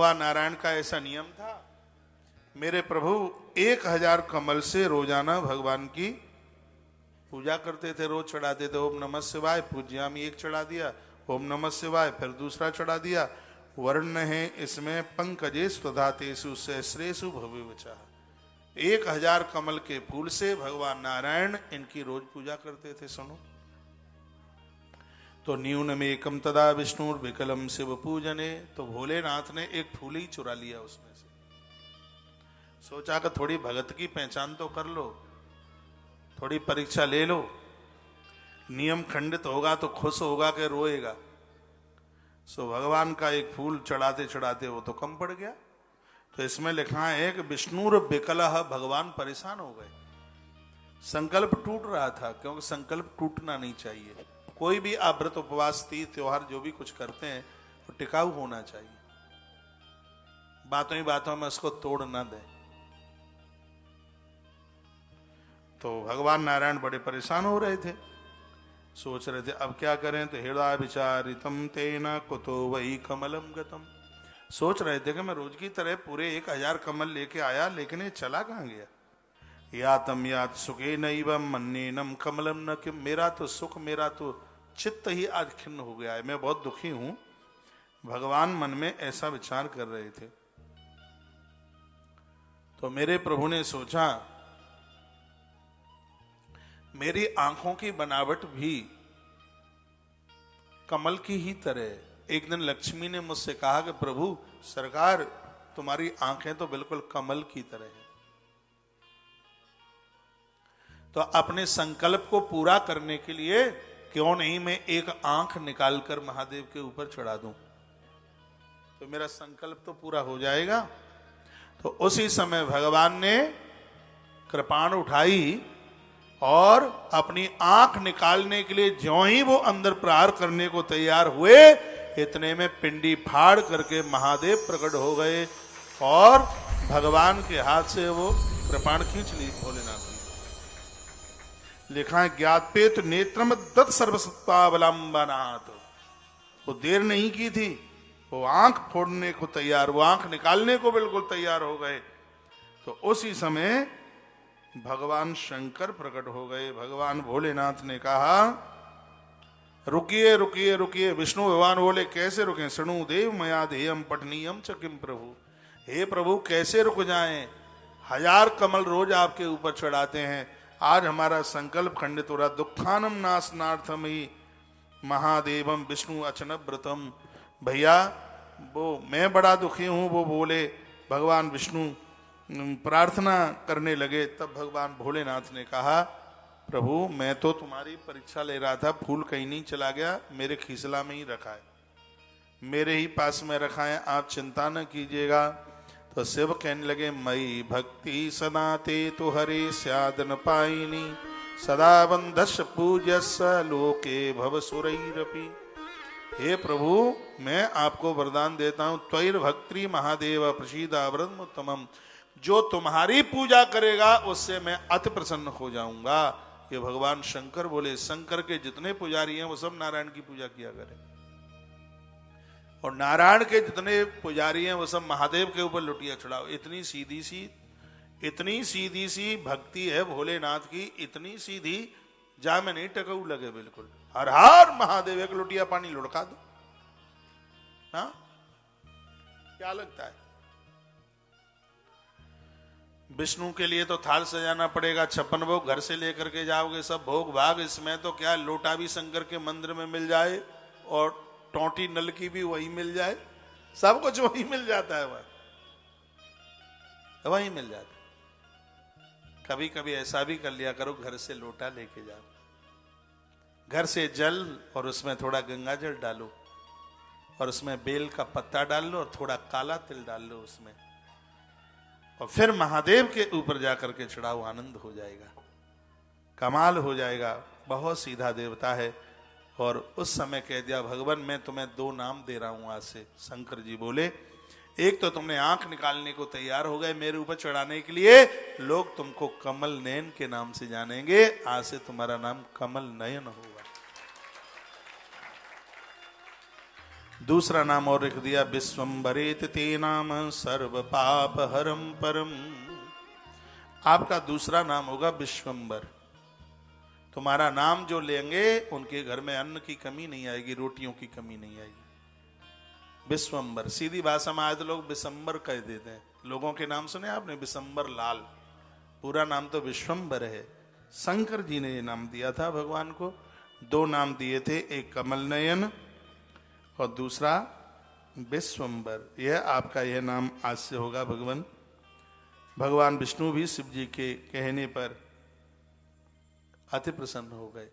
भगवान नारायण का ऐसा नियम था, मेरे प्रभु 1000 कमल से रोजाना भगवान की पूजा करते थे, रोज चढ़ाते थे। ओम नमः शिवाय पूज्यामी एक चढ़ा दिया, ओम नमः शिवाय फिर दूसरा चढ़ा दिया। वर्ण है इसमें पंकजे स्वधातेषु सहस्रेषु भविवचा। 1000 कमल के फूल से भगवान नारायण इनकी रोज पूजा करते थे। सुनो तो न्यूनम एकम तदा विष्णु विकलम शिव पूजने, तो भोलेनाथ ने एक फूल ही चुरा लिया उसमें से। सोचा कि थोड़ी भगत की पहचान तो कर लो, थोड़ी परीक्षा ले लो, नियम खंडित होगा तो खुश होगा कि रोएगा। सो भगवान का एक फूल चढ़ाते चढ़ाते वो तो कम पड़ गया। तो इसमें लिखा है कि विष्णुर विकलः, भगवान परेशान हो गए। संकल्प टूट रहा था, क्योंकि संकल्प टूटना नहीं चाहिए। कोई भी आप व्रत उपवास तीज त्योहार जो भी कुछ करते हैं वो टिकाऊ होना चाहिए, बातों ही बातों में उसको तोड़ ना दें। तो भगवान नारायण बड़े परेशान हो रहे थे, सोच रहे थे अब क्या करें। तो हृदय विचारितम तेना कुतो वही कमलम गतम, सोच रहे थे कि मैं रोज की तरह पूरे 1000 कमल लेके आया, लेकिन ये चला कहाँ गया। यातम यात सुखे नैवम मन्नेनम कमलम न किम, मेरा तो सुख, मेरा तो चित्त ही आज खिन्न हो गया है, मैं बहुत दुखी हूं। भगवान मन में ऐसा विचार कर रहे थे। तो मेरे प्रभु ने सोचा मेरी आंखों की बनावट भी कमल की ही तरह। एक दिन लक्ष्मी ने मुझसे कहा कि प्रभु सरकार तुम्हारी आंखें तो बिल्कुल कमल की तरह है। तो अपने संकल्प को पूरा करने के लिए क्यों नहीं मैं एक आंख निकालकर महादेव के ऊपर चढ़ा दूं, तो मेरा संकल्प तो पूरा हो जाएगा। तो उसी समय भगवान ने कृपाण उठाई और अपनी आंख निकालने के लिए ज्यों ही वो अंदर प्रहार करने को तैयार हुए, इतने में पिंडी फाड़ करके महादेव प्रकट हो गए और भगवान के हाथ से वो कृपाण खींच ली भोलेनाथ ने। लिखा है ज्ञातपेत नेत्रम दत्त सर्वसत्तावलंबनात्, वो देर नहीं की थी, वो आंख फोड़ने को तैयार, वो आंख निकालने को बिल्कुल तैयार हो गए। तो उसी समय भगवान शंकर प्रकट हो गए। भगवान भोलेनाथ ने कहा रुकिए रुकिए रुकिए। विष्णु भगवान बोले कैसे रुके। शृणु देव मया ध्येयम पठनीयम च किम प्रभु, हे प्रभु कैसे रुक जाएं, 1000 कमल रोज आपके ऊपर चढ़ाते हैं, आज हमारा संकल्प खंडित हो रहा। दुखानम नाशनार्थम ही महादेवम विष्णु अचन व्रतम। भैया वो मैं बड़ा दुखी हूं। वो बोले भगवान विष्णु प्रार्थना करने लगे। तब भगवान भोलेनाथ ने कहा प्रभु मैं तो तुम्हारी परीक्षा ले रहा था, फूल कहीं नहीं चला गया, मेरे खीसला में ही रखा है, मेरे ही पास में रखा है, आप चिंता न कीजिएगा। तो शिव कहने लगे मई भक्ति सदा ते तो हरे स्याद न पाइनी, सदा बंधस पूजस लोके भव सुरैरपि। हे प्रभु मैं आपको वरदान देता हूं, त्वैर भक्ति महादेव प्रसीदा वरदमुत्तमम, जो तुम्हारी पूजा करेगा उससे मैं अति प्रसन्न हो जाऊंगा। ये भगवान शंकर बोले। शंकर के जितने पुजारी हैं वो सब नारायण की पूजा किया करें, और नारायण के जितने पुजारी हैं वो सब महादेव के ऊपर लुटिया चढ़ाओ। इतनी सीधी सी भक्ति है भोलेनाथ की, इतनी सीधी जा में नहीं टकऊ लगे बिल्कुल। हर हर महादेव, एक लुटिया पानी लुढ़का दो। हाँ क्या लगता है। विष्णु के लिए तो थाल सजाना पड़ेगा, 56 भोग घर से लेकर के जाओगे, सब भोग भाग। इसमें तो क्या लोटा भी शंकर के मंदिर में मिल जाए और टोटी नल की भी वही मिल जाए, सब कुछ वही मिल जाता है, वही मिल जाता है। कभी कभी ऐसा भी कर लिया करो, घर से लोटा लेके जाओ, घर से जल और उसमें थोड़ा गंगा जल डालो और उसमें बेल का पत्ता डाल लो और थोड़ा काला तिल डाल लो उसमें, और फिर महादेव के ऊपर जाकर के चढ़ाओ, आनंद हो जाएगा, कमाल हो जाएगा। बहुत सीधा देवता है। और उस समय कह दिया भगवान मैं तुम्हें 2 नाम दे रहा हूं आज से। शंकर जी बोले एक तो तुमने आंख निकालने को तैयार हो गए मेरे ऊपर चढ़ाने के लिए, लोग तुमको कमल नयन के नाम से जानेंगे, आज से तुम्हारा नाम कमल नयन होगा। दूसरा नाम और लिख दिया विश्वम्बरेत ते नाम सर्व पाप हरम परम। आपका दूसरा नाम होगा विश्वम्बर। तुम्हारा नाम जो लेंगे उनके घर में अन्न की कमी नहीं आएगी, रोटियों की कमी नहीं आएगी। विश्वम्बर, सीधी भाषा में आए तो लोग विशंबर कह देते हैं। लोगों के नाम सुने आपने, विशंबर लाल, पूरा नाम तो विश्वम्बर है। शंकर जी ने ये नाम दिया था भगवान को। दो नाम दिए थे, एक कमल नयन और दूसरा विश्वम्बर। यह आपका यह नाम आज से होगा भगवान। भगवान विष्णु भी शिव जी के कहने पर अति प्रसन्न हो गए।